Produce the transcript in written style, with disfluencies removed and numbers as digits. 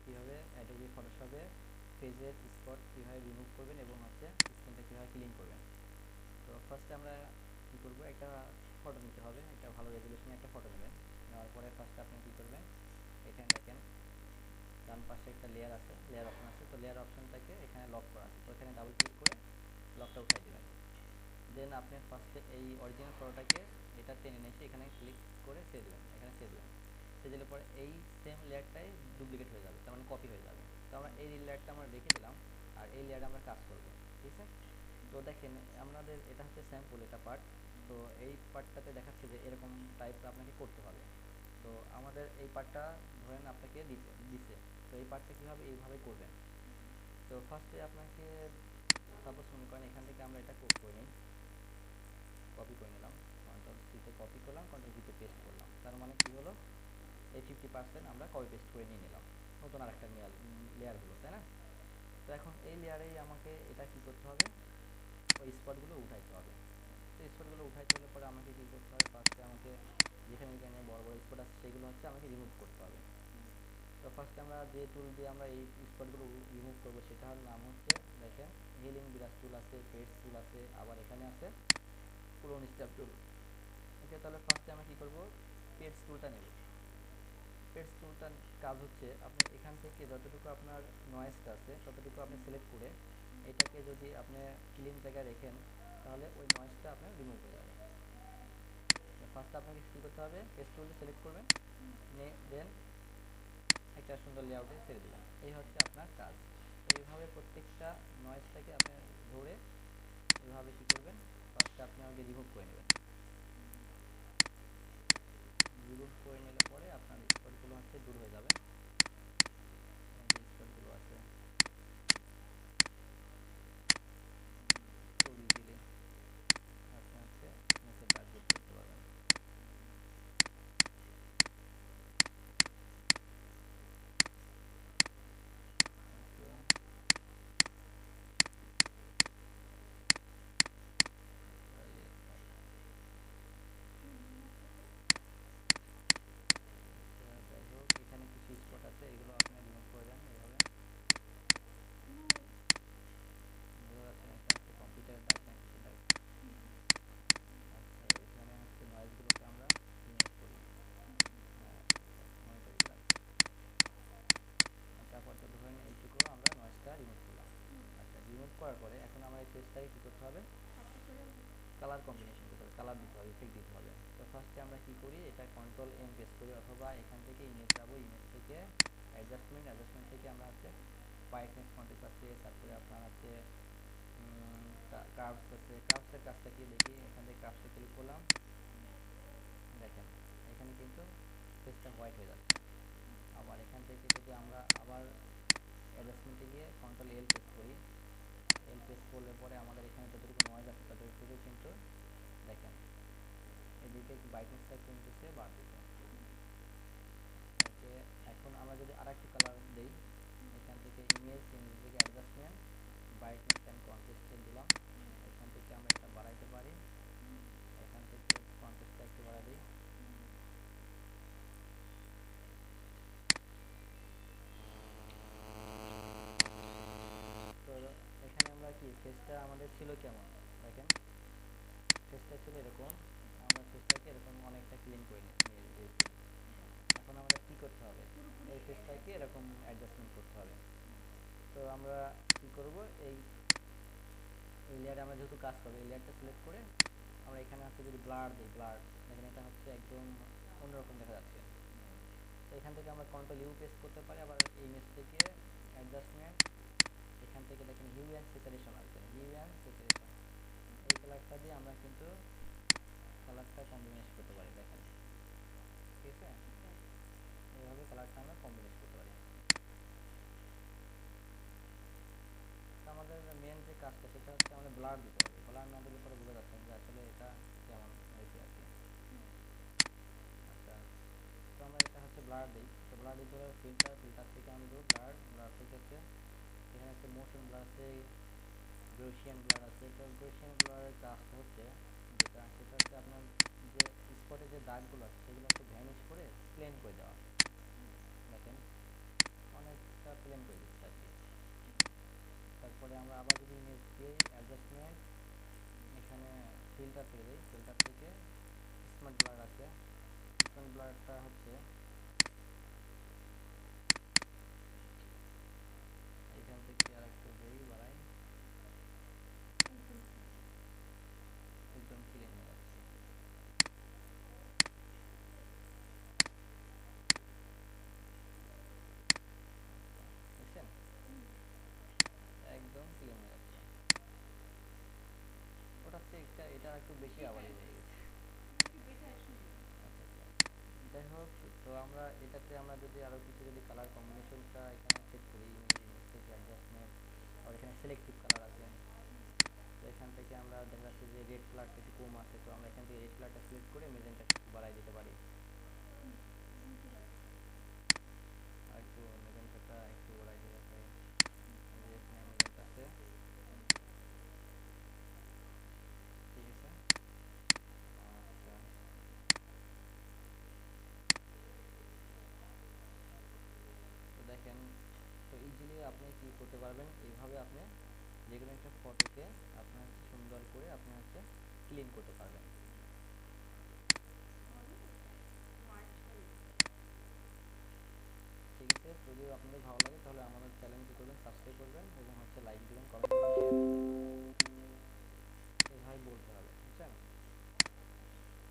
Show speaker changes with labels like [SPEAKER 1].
[SPEAKER 1] কীভাবে অ্যাডোবি ফটোশপে ফেজের স্পট কীভাবে রিমুভ করবেন এবং হচ্ছে স্ক্রিনটা কীভাবে ক্লিন করবেন। তো ফার্স্টে আমরা কী করবো, একটা ফটো নিতে হবে, একটা ভালো রেজুলেশনে একটা ফটো নেবেন। নেওয়ার পরে ফার্স্টে আপনি কী করবেন, এখানে দেখেন ডান পাশে একটা লেয়ার আছে, লেয়ার অপশন আছে। তো লেয়ার অপশনটাকে এখানে লক করা আছে, তো এখানে ডাবল ক্লিক করে লকটা উঠাই দেবেন। দেন আপনি ফার্স্টে এই অরিজিনাল ফটোটাকে এটা টেনে নিয়ে এসে এখানে ক্লিক করে ছেড়ে দেবেন, এখানে ছেড়ে দেবেন। ছেড়ে দিলে পরে এই সেম লেয়ারটাই ডুপ্লিকেট হয়ে যাবে, তার মানে কপি হয়ে যাবে। তো আমরা এই লেয়ারটা আমরা রেখে দিলাম, আর এই লেয়ারে আমরা কাজ করবো, ঠিক আছে। তো দেখেন আমাদের এটা হচ্ছে স্যাম্পল, এটা পার্ট। তো এই পার্টটাতে দেখাচ্ছে যে এরকম টাইপের আপনাকে করতে হবে। তো আমাদের এই পার্টটা ধরেন আপনাকে দিছে, তো এই পার্টটা কীভাবে এইভাবে করবেন। তো ফার্স্টে আপনাকে সাপোজ মনে করেন এখান থেকে আমরা এটা করে নিই, কপি করে নিলাম, কন্ট্রোল সিতে কপি করলাম, কন্ট্রোল ভিতে পেস্ট করলাম। তার মানে কী হলো, এই 50% আমরা কপি পেস্ট করে নিয়ে নিলাম, নতুন আরেকটা লেয়ার হলো, তাই না। তো এখন এই লেয়ারেই আমাকে এটা কী করতে হবে, ওই স্পটগুলো উঠাইতে হবে। তো স্পটগুলো উঠাইতে হলে পরে আমাকে কী করতে হবে, ফার্স্টে আমাকে যেখানে যেখানে বড় বড় স্পট আছে সেগুলো হচ্ছে আমাকে রিমুভ করতে হবে। তো ফার্স্টে আমরা যে টুল দিয়ে আমরা এই স্পটগুলো রিমুভ করবো সেটার নাম হচ্ছে, দেখেন হিলিং ব্রাশ টুল আছে, পেডস টুল আছে, আবার এখানে আছে ক্লোন স্টেপ টুল। ওকে, তাহলে ফার্স্টে আমরা কী করবো, পেডস টুলটা নেব। পেডস টুলটার কাজ হচ্ছে আপনি এখান থেকে যতটুকু আপনার নয়েজটা আছে ততটুকু আপনি সিলেক্ট করে এটাকে যদি আপনি ক্লিন জায়গায় রেখেন তাহলে ওই নয়েজটা আপনার রিমুভ হয়ে যাবে। ফার্স্টে আপনাকে কী করতে হবে, পেডস টুলটা সিলেক্ট করবেন, দেন একটা সুন্দর লেআউটে ছেড়ে দেবেন। এই হচ্ছে আপনার কাজ। তো এইভাবে প্রত্যেকটা নয়েজটাকে আপনি ধরে এইভাবে কী করবেন, ফার্স্টে আপনি আমাকে রিমুভ করে নেবেন। রিমুভ করে নিলে পরে আপনার স্পটগুলো হচ্ছে দূর হয়ে যাবে। যে স্পটগুলো আছে খুব ইজিলি আপনি হচ্ছে মুখে দাগ করতে পারবেন। যাই হোক, এখানে কিছু স্পট আছে, এগুলো আপনি রিমুভ করে দেন এইভাবে। বোঝা যাচ্ছে না, এটা হচ্ছে কম্পিউটার দাগ না কিছু দাগ। আচ্ছা, এখানে হচ্ছে নয়েজগুলোকে আমরা রিমুভ করি, মনিটরিং দাগ। আচ্ছা, আপাতত ধরেন এইটুকু আমরা নয়েজটা রিমুভ করলাম। আচ্ছা, রিমুভ করার পরে এখন আমরা এই পেজটাকে কী করতে হবে, কালার কম্বিনেশন করতে হবে, কালার দিতে হবে, ইফেক্ট দিতে হবে। তো ফার্স্টে আমরা কী করি, এটা কন্ট্রোল এম প্রেস করি, অথবা এখান থেকে ইমেজ যাবো, ইমেজ থেকে অ্যাডজাস্টমেন্ট থেকে আমরা হচ্ছে ব্রাইটনেস কন্ট্রাস্ট আছে, তারপরে আপনার হচ্ছে কার্ভস আছে। কার্ভসের কাজটা কি দেখি, এখান থেকে কার্ভসে ক্লিক করলাম, দেখেন এখানে কিন্তু পেজটা হোয়াইট হয়ে যাচ্ছে। আবার এখান থেকে যদি আমরা আবার অ্যাডজাস্টমেন্টে গিয়ে কন্ট্রোল এল প্রেস করি, এল প্রেস করলে পরে আমাদের এখানে যতটুকু নয়েজ আছে ততটুকু কিন্তু দেখেন এদিকে ব্রাইটনেসটা কিন্তু সে বাড়তেছে। ওকে, এখন আমরা যদি আর একটু কালার দিই, এখান থেকে ইমেজ থেকে অ্যাডজাস্টমেন্ট, ব্রাইটনেস অ্যান্ড কন্ট্রাস্টে দিলাম, এখান থেকে আমরা এটা বাড়াইতে পারি, এখান থেকে কন্ট্রাস্টটা একটু বাড়াই দিই। তো এখানে আমরা কি ফেসটা আমাদের ছিল কেমন, দেখেন ফেসটা ছিল এরকম, আমরা ফেসটাকে এরকম অনেকটা ক্লিন করে নিয়েছি। এখন আমাদের কী করতে হবে, এই ফেসটাকে এরকম অ্যাডজাস্টমেন্ট করতে হবে। তো আমরা কী করব, এই লেয়ারে আমরা যেহেতু কাজ করবো, এই লেয়ারটা সিলেক্ট করে আমরা এখানে হচ্ছে যদি ব্লার দিই, ব্লার দেখেন এটা হচ্ছে একদম অন্যরকম দেখা যাচ্ছে। তো এখান থেকে আমরা কন্ট্রোল ইউ প্রেস করতে পারি, আবার ইমেজ থেকে অ্যাডজাস্টমেন্ট, এখান থেকে দেখেন হিউ অ্যান্ড সেপারেশন আছে, হিউ অ্যান্ড সেপারেশন, এই কালারটা দিয়ে আমরা কিন্তু কালারটা কম্বিনেশন করতে পারি, দেখেন ঠিক আছে, এইভাবে কালারটা আমরা কম্বিনেশন করতে পারি। আমাদের মেন যে কাজটা সেটা হচ্ছে আমাদের ব্লার দিতে হবে, ব্লার না দিলে পরে বোঝা যাচ্ছে যে আসলে এটা কেমন হয়েছে আর কি। আচ্ছা, তো আমরা এটা হচ্ছে ব্লার দিই, তো ব্লার দিতে হলে ফিল্টার থেকে আমি দেবো ব্লার থেকে হচ্ছে এখানে হচ্ছে মোশন ব্লার আছে, গৌসিয়ান ব্লার আছে। তো গৌসিয়ান ব্লারের কাজটা হচ্ছে যেটা, সেটা হচ্ছে আপনার যে স্পটে যে দাগগুলো আছে সেগুলো হচ্ছে ভ্যানিশ করে প্লেন করে দেওয়া। দেখেন অনেক ক্লিন করে দিচ্ছে আর কি। তারপরে আমরা আবার যদি ইমেজ দিয়ে অ্যাডজাস্টমেন্ট এখানে ফিল্টার থেকে দিই, ফিল্টার থেকে স্মার্ট ব্লার আছে, স্মার্ট ব্লারটা হচ্ছে এখান থেকে আর একটু দেই বাড়াই, একদম ক্লিন হয়ে যাচ্ছে। দেখছেন একদম ক্লিন হয়ে যাচ্ছে। ওটার থেকে এটা একটু বেশি আবার হয়ে গেছে। আচ্ছা আচ্ছা, যাই হোক, তো আমরা এটাতে আমরা যদি আরও কিছু যদি কালার কম্বিনেশনটা এখানে সেট করি, ইমেজ থেকে অ্যাডজাস্টমেন্ট, আর এখানে সিলেক্টিভ কালার আছে, তো এখান থেকে আমরা দেখা যাচ্ছে যে রেড কালারটা একটু কম আছে, তো আমরা এখান থেকে রেড কালারটা সিলেক্ট করে মেজেন্টা একটু বাড়াই দিতে পারি, আর একটু মেজেন্টাটা একটু বাড়াই দিতে পারি। এখানে মেজেন্টা আছে, ঠিক আছে। আচ্ছা, তো দেখেন, তো ইজিলি আপনি কি করতে পারবেন, এইভাবে আপনি যে কোনো একটা ফটোকে আপনি হচ্ছে সুন্দর করে আপনি হচ্ছে ক্লিন করতে পারবেন। ঠিক আছে, যদি আপনাদের ভালো লাগে তাহলে আমাদের চ্যানেলটি করবেন, সাবস্ক্রাইব করবেন এবং হচ্ছে লাইক দিবেন, কমেন্ট করবেন, শেয়ার করবেন, এভাবে বলতে হবে।